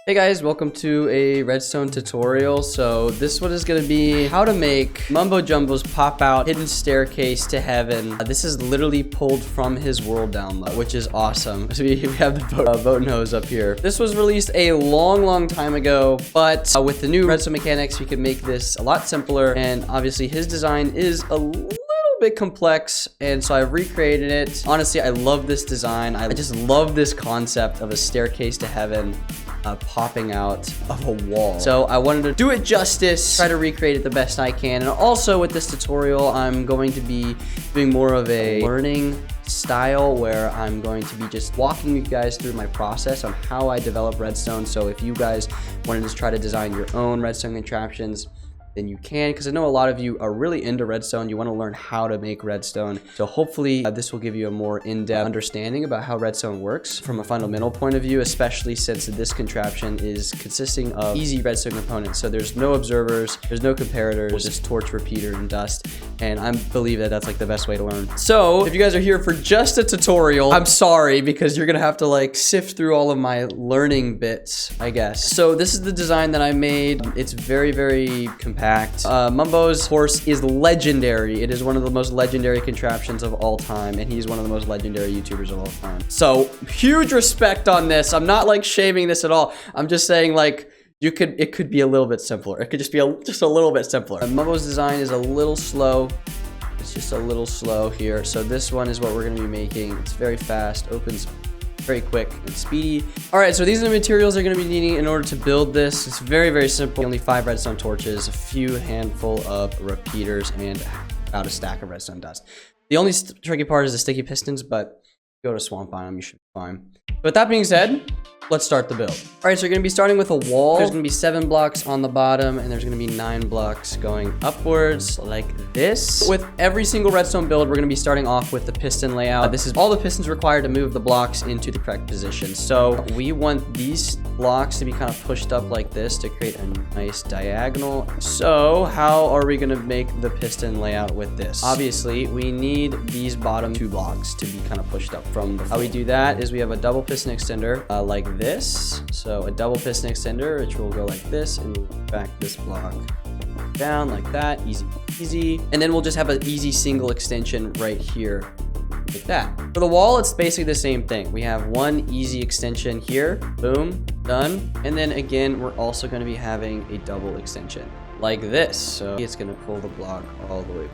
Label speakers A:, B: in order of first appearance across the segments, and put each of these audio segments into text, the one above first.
A: Hey guys, welcome to a redstone tutorial. So this one is going to be how to make Mumbo Jumbo's pop out hidden staircase to heaven. This is literally pulled from his world download, which is awesome. So we have the boat nose up here. This was released a long time ago, but with the new redstone mechanics, we could make this a lot simpler. And obviously his design is a little bit complex, and so I've recreated it. Honestly, I love this design. I just love this concept of a staircase to heaven popping out of a wall. So I wanted to do it justice, try to recreate it the best I can. And also with this tutorial, I'm going to be doing more of a learning style where I'm going to be just walking you guys through my process on how I develop redstone. So if you guys wanted to try to design your own redstone contraptions, then you can, because I know a lot of you are really into redstone. You want to learn how to make redstone. So hopefully this will give you a more in-depth understanding about how redstone works from a fundamental point of view, especially since this contraption is consisting of easy redstone components. So there's no observers, there's no comparators, just torch, repeater, and dust. And I believe that that's like the best way to learn. So if you guys are here for just a tutorial, I'm sorry, because you're gonna have to like sift through all of my learning bits, I guess. So this is the design that I made. It's very compact. Mumbo's horse is legendary. It is one of the most legendary contraptions of all time, and he's one of the most legendary YouTubers of all time. So huge respect on this. I'm not like shaming this at all. I'm just saying like it could be a little bit simpler. It could just be just a little bit simpler. Mumbo's design is a little slow. It's just a little slow here. So this one is what we're gonna be making. It's very fast, opens very quick and speedy. All right, so these are the materials they're going to be needing in order to build this. It's very simple. Only 5 redstone torches, a few handful of repeaters, and about a stack of redstone dust. The only tricky part is the sticky pistons, but go to swamp biome, you should be fine. But that being said, let's start the build. All right, so you're going to be starting with a wall. There's going to be 7 blocks on the bottom, and there's going to be 9 blocks going upwards like this. With every single redstone build, we're going to be starting off with the piston layout. This is all the pistons required to move the blocks into the correct position. So we want these blocks to be kind of pushed up like this to create a nice diagonal. So how are we going to make the piston layout with this? Obviously, we need these bottom 2 blocks to be kind of pushed up from the floor. How we do that is we have a double piston extender like this. So a double piston extender, which will go like this, and we'll back this block down like that. Easy. And then we'll just have an easy single extension right here like that. For the wall, it's basically the same thing. We have one easy extension here. Boom, done. And then again, we're also going to be having a double extension like this. So it's going to pull the block all the way.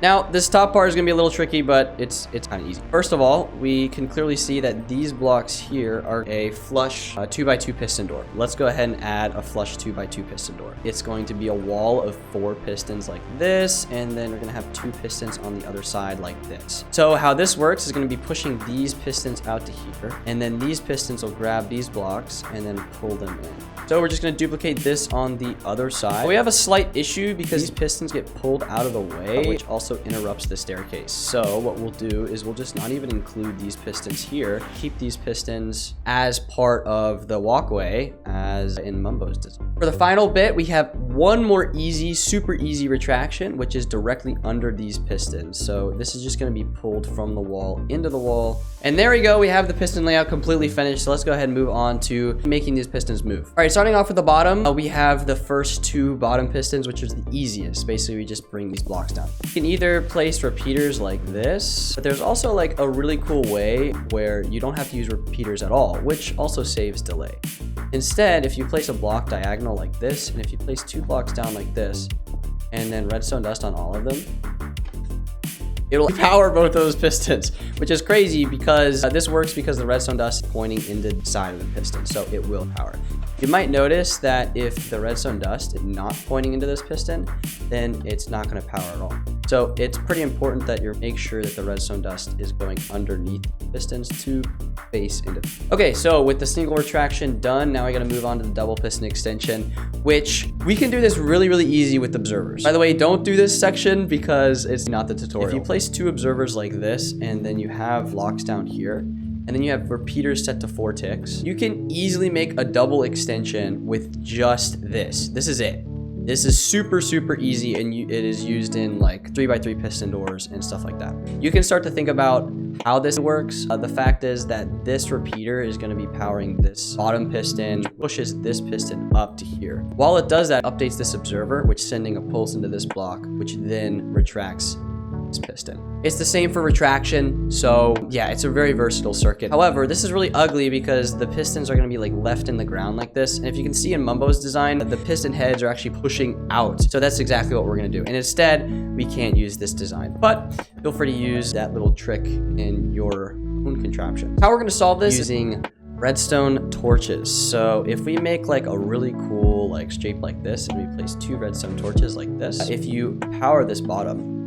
A: Now, this top part is going to be a little tricky, but it's kind of easy. First of all, we can clearly see that these blocks here are a flush 2x2 piston door. Let's go ahead and add a flush 2x2 piston door. It's going to be a wall of 4 pistons like this, and then we're going to have 2 pistons on the other side like this. So how this works is going to be pushing these pistons out to here, and then these pistons will grab these blocks and then pull them in. So we're just going to duplicate this on the other side. We have a slight issue because these pistons get pulled out of the way, which also interrupts the staircase. So what we'll do is we'll just not even include these pistons here. Keep these pistons as part of the walkway as in Mumbo's design. For the final bit, we have one more super easy retraction, which is directly under these pistons. So this is just going to be pulled from the wall into the wall. And there we go. We have the piston layout completely finished. So let's go ahead and move on to making these pistons move. All right, starting off at the bottom, we have the first 2 bottom pistons, which is the easiest. Basically, we just bring these blocks down. You can either place repeaters like this, but there's also like a really cool way where you don't have to use repeaters at all, which also saves delay. Instead, if you place a block diagonal like this, and if you place 2 blocks down like this, and then redstone dust on all of them, it'll power both those pistons, which is crazy because this works because the redstone dust is pointing into the side of the piston, so it will power. You might notice that if the redstone dust is not pointing into this piston, then it's not going to power at all. So it's pretty important that you make sure that the redstone dust is going underneath the pistons to face into. Okay, so with the single retraction done, now I got to move on to the double piston extension, which we can do this really easy with observers. By the way, don't do this section because it's not the tutorial. If you place 2 observers like this, and then you have blocks down here, and then you have repeaters set to 4 ticks, you can easily make a double extension with just this. This is it. This is super easy, and it is used in like 3x3 piston doors and stuff like that. You can start to think about how this works. The fact is that this repeater is going to be powering this bottom piston, which pushes this piston up to here. While it does that, it updates this observer, which is sending a pulse into this block, which then retracts this piston. It's the same for retraction, so yeah, it's a very versatile circuit. However, this is really ugly because the pistons are going to be like left in the ground like this, and if you can see in Mumbo's design, the piston heads are actually pushing out. So that's exactly what we're going to do, and instead we can't use this design, but feel free to use that little trick in your own contraption. How we're going to solve this is using redstone torches. So if we make like a really cool like shape like this and we place 2 redstone torches like this, if you power this bottom,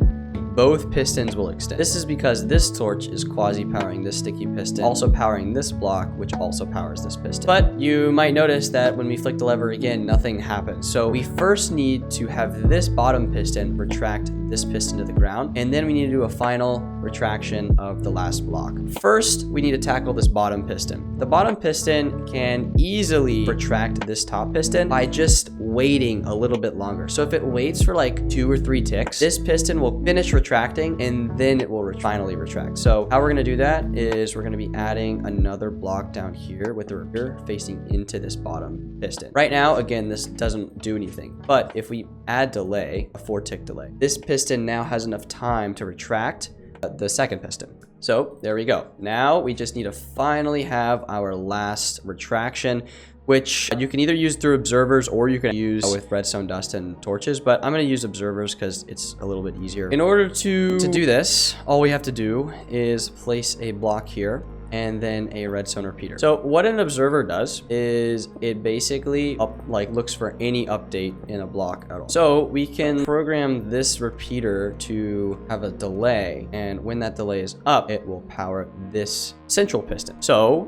A: both pistons will extend. This is because this torch is quasi-powering this sticky piston, also powering this block, which also powers this piston. But you might notice that when we flick the lever again, nothing happens. So we first need to have this bottom piston retract this piston to the ground, and then we need to do a final retraction of the last block. First, we need to tackle this bottom piston. The bottom piston can easily retract this top piston by just waiting a little bit longer. So if it waits for like 2 or 3 ticks, this piston will finish retracting and then it will finally retract. So how we're going to do that is we're going to be adding another block down here with the repeater facing into this bottom piston. Right now, again, this doesn't do anything, but if we add delay, a 4-tick delay, this piston now has enough time to retract the second piston. So there we go. Now we just need to finally have our last retraction, which you can either use through observers or you can use with redstone dust and torches, but I'm going to use observers because it's a little bit easier. In order to do this, all we have to do is place a block here and then a redstone repeater. So what an observer does is it basically looks for any update in a block at all. So we can program this repeater to have a delay, and when that delay is up, it will power this central piston. So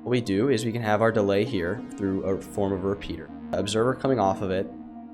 A: what we do is we can have our delay here through a form of a repeater. Observer coming off of it,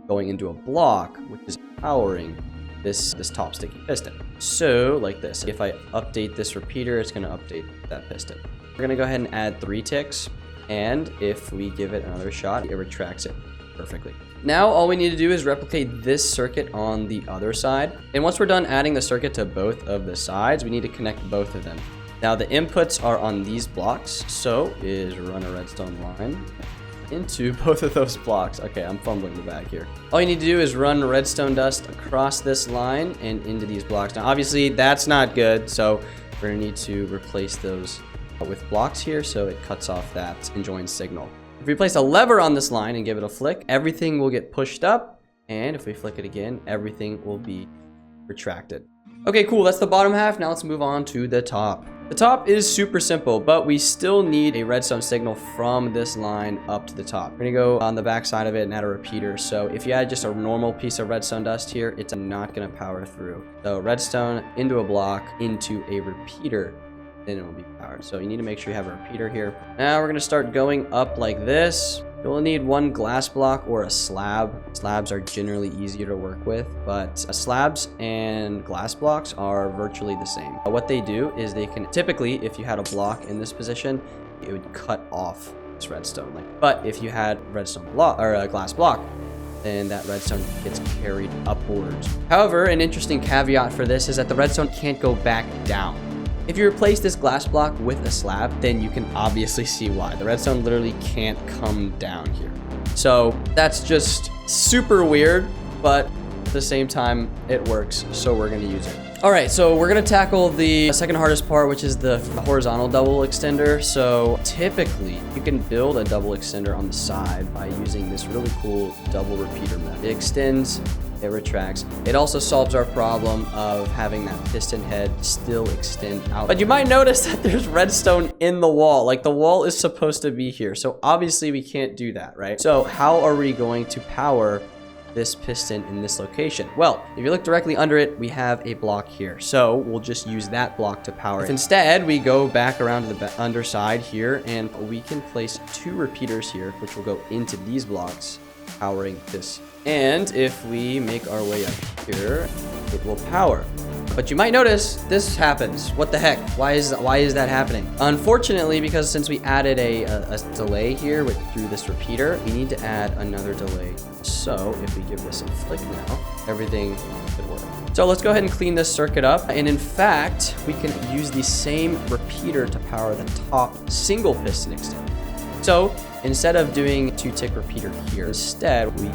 A: going into a block, which is powering this top sticky piston. So like this, if I update this repeater, it's going to update that piston. We're going to go ahead and add 3 ticks, and if we give it another shot, it retracts it perfectly. Now all we need to do is replicate this circuit on the other side, and once we're done adding the circuit to both of the sides, we need to connect both of them. Now the inputs are on these blocks, so is run a redstone line into both of those blocks. Okay, I'm fumbling the bag here. All you need to do is run redstone dust across this line and into these blocks. Now obviously that's not good, so we're gonna need to replace those with blocks here so it cuts off that enjoin signal. If we place a lever on this line and give it a flick, everything will get pushed up, and if we flick it again, everything will be retracted. Okay, cool, that's the bottom half. Now let's move on to the top. The top is super simple, but we still need a redstone signal from this line up to the top. We're gonna go on the back side of it and add a repeater. So if you add just a normal piece of redstone dust here, it's not gonna power through. So redstone into a block, into a repeater, then it will be powered. So you need to make sure you have a repeater here. Now we're gonna start going up like this. You'll need 1 glass block or a slab. Slabs are generally easier to work with, but slabs and glass blocks are virtually the same. What they do is they can typically, if you had a block in this position, it would cut off this redstone. But if you had redstone block or a glass block, then that redstone gets carried upwards. However, an interesting caveat for this is that the redstone can't go back down. If you replace this glass block with a slab, then you can obviously see why. The redstone literally can't come down here. So that's just super weird, but at the same time, it works, so we're gonna use it. All right, so we're gonna tackle the second hardest part, which is the horizontal double extender. So typically, you can build a double extender on the side by using this really cool double repeater method. It extends, it retracts. It also solves our problem of having that piston head still extend out. But you might notice that there's redstone in the wall. Like the wall is supposed to be here. So obviously we can't do that, right? So how are we going to power this piston in this location? Well, if you look directly under it, we have a block here. So we'll just use that block to power it. Instead, we go back around to the underside here, and we can place 2 repeaters here, which will go into these blocks, powering this. And if we make our way up here, it will power. But you might notice this happens. What the heck? Why is that happening? Unfortunately, because since we added a delay here through this repeater, we need to add another delay. So if we give this a flick now, everything should work. So let's go ahead and clean this circuit up. And in fact, we can use the same repeater to power the top single piston extender. So instead of doing a 2-tick repeater here, instead we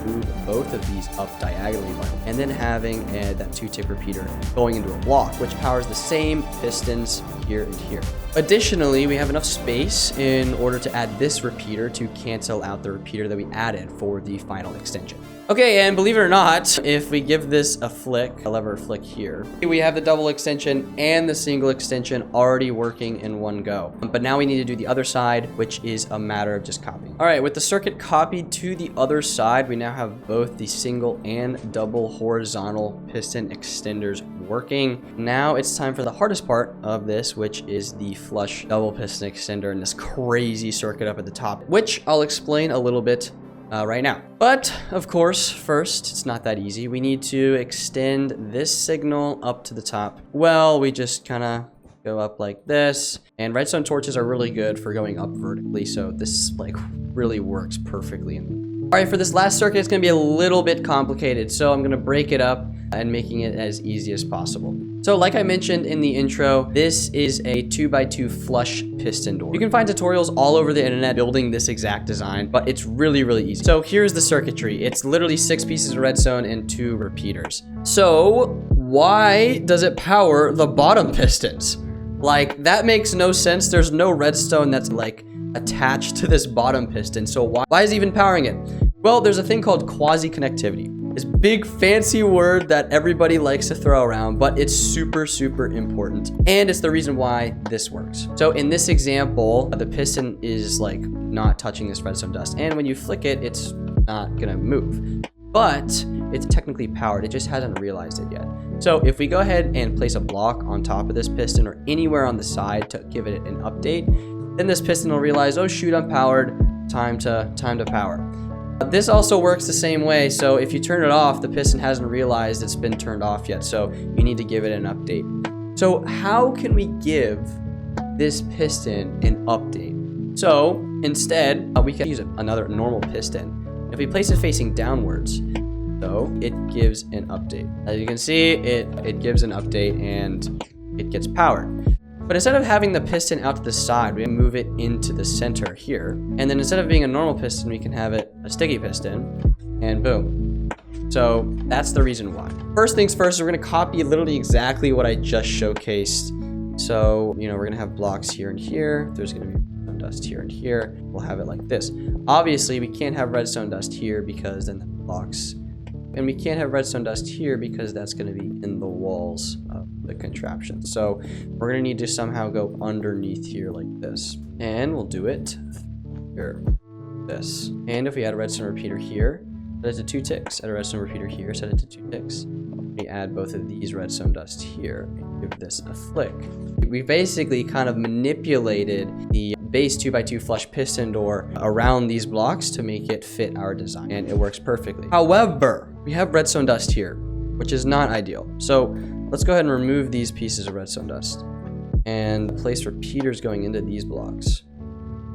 A: move both of these up diagonally and then having that 2-tick repeater going into a block, which powers the same pistons here and here. Additionally, we have enough space in order to add this repeater to cancel out the repeater that we added for the final extension. Okay, and believe it or not, if we give this a flick, a lever flick here, we have the double extension and the single extension already working in one go. But now we need to do the other side, which is a matter of just copying. All right, with the circuit copied to the other side, we now have both the single and double horizontal piston extenders working. Now it's time for the hardest part of this, which is the flush double piston extender and this crazy circuit up at the top, which I'll explain a little bit right now. But of course, first, it's not that easy. We need to extend this signal up to the top. Well, we just kind of go up like this, and redstone torches are really good for going up vertically, so this like really works perfectly. All right, for this last circuit, it's gonna be a little bit complicated, so I'm gonna break it up and making it as easy as possible. So like I mentioned in the intro, this is a 2x2 flush piston door. You can find tutorials all over the internet building this exact design, but it's really, really easy. So here's the circuitry. It's literally 6 pieces of redstone and 2 repeaters. So why does it power the bottom pistons? Like, that makes no sense. There's no redstone that's like attached to this bottom piston. So why is it even powering it? Well, there's a thing called quasi-connectivity. This big fancy word that everybody likes to throw around, but it's super, super important. And it's the reason why this works. So in this example, the piston is like not touching this redstone dust. And when you flick it, it's not gonna move. But it's technically powered. It just hasn't realized it yet. So if we go ahead and place a block on top of this piston or anywhere on the side to give it an update, then this piston will realize, oh shoot, I'm powered, time to power. This also works the same way, so if you turn it off, the piston hasn't realized it's been turned off yet, so you need to give it an update. So how can we give this piston an update? So instead, we can use another normal piston. If we place it facing downwards, so it gives an update. As you can see, it gives an update and it gets powered. But instead of having the piston out to the side, we move it into the center here. And then instead of being a normal piston, we can have it a sticky piston, and boom. So that's the reason why. First things first, we're gonna copy literally exactly what I just showcased. So, you know, we're gonna have blocks here and here. There's gonna be redstone dust here and here. We'll have it like this. Obviously, we can't have redstone dust here because then the blocks, and we can't have redstone dust here because that's gonna be in the walls of the contraption. So we're gonna need to somehow go underneath here like this. And we'll do it here, this. And if we add a redstone repeater here, set it to 2 ticks. Add a redstone repeater here, set it to 2 ticks. We add both of these redstone dust here and give this a flick. We basically kind of manipulated the base 2x2 flush piston door around these blocks to make it fit our design, and it works perfectly. However, we have redstone dust here, which is not ideal. So let's go ahead and remove these pieces of redstone dust and place repeaters going into these blocks.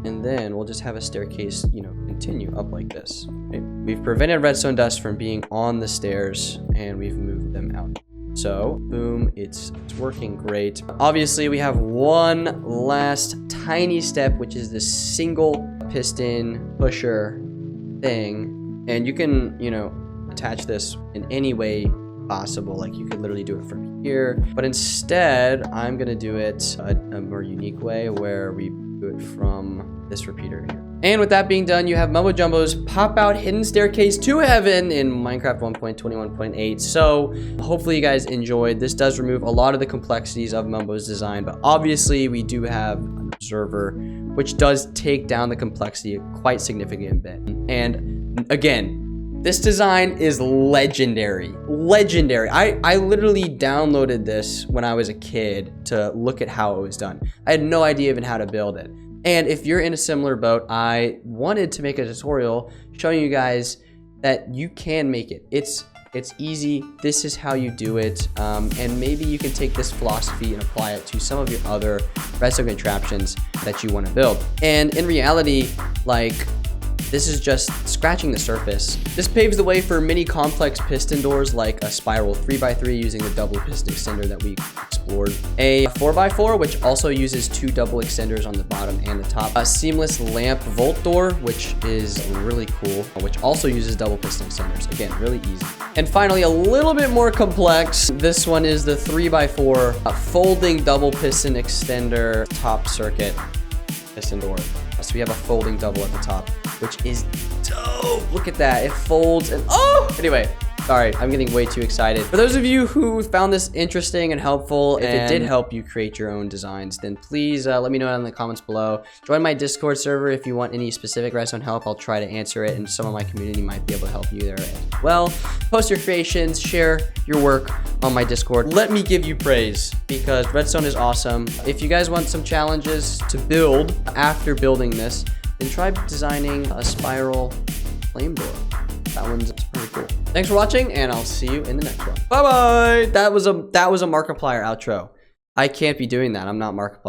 A: And then we'll just have a staircase, you know, continue up like this. Okay? We've prevented redstone dust from being on the stairs and we've moved them out. So boom, it's working great. Obviously we have one last tiny step, which is this single piston pusher thing. And you can, you know, attach this in any way possible. Like you could literally do it from here, but instead I'm gonna do it a more unique way where we do it from this repeater here. And with that being done, you have Mumbo Jumbo's pop out hidden staircase to heaven in Minecraft 1.21.8. So hopefully you guys enjoyed. This does remove a lot of the complexities of Mumbo's design, but obviously we do have an observer, which does take down the complexity a quite significant bit. And again, this design is legendary. Legendary. I literally downloaded this when I was a kid to look at how it was done. I had no idea even how to build it. And if you're in a similar boat, I wanted to make a tutorial showing you guys that you can make it. It's It's easy. This is how you do it. And maybe you can take this philosophy and apply it to some of your other redstone contraptions that you want to build. And in reality, like, this is just scratching the surface. This paves the way for many complex piston doors like a spiral 3x3 using the double piston extender that we explored. A 4x4, which also uses 2 double extenders on the bottom and the top. A seamless lamp vault door, which is really cool, which also uses double piston extenders. Again, really easy. And finally, a little bit more complex. This one is the 3x4 folding double piston extender top circuit piston door. So we have a folding double at the top, which is dope. Look at that. It folds and oh! Anyway, sorry, I'm getting way too excited. For those of you who found this interesting and helpful, if it did help you create your own designs, then please let me know down in the comments below. Join my Discord server if you want any specific redstone help. I'll try to answer it, and some of my community might be able to help you there as well. Post your creations, share your work on my Discord. Let me give you praise because redstone is awesome. If you guys want some challenges to build after building this, then try designing a spiral flame door. That one's pretty cool. Thanks for watching, and I'll see you in the next one. Bye-bye. That was a Markiplier outro. I can't be doing that. I'm not Markiplier.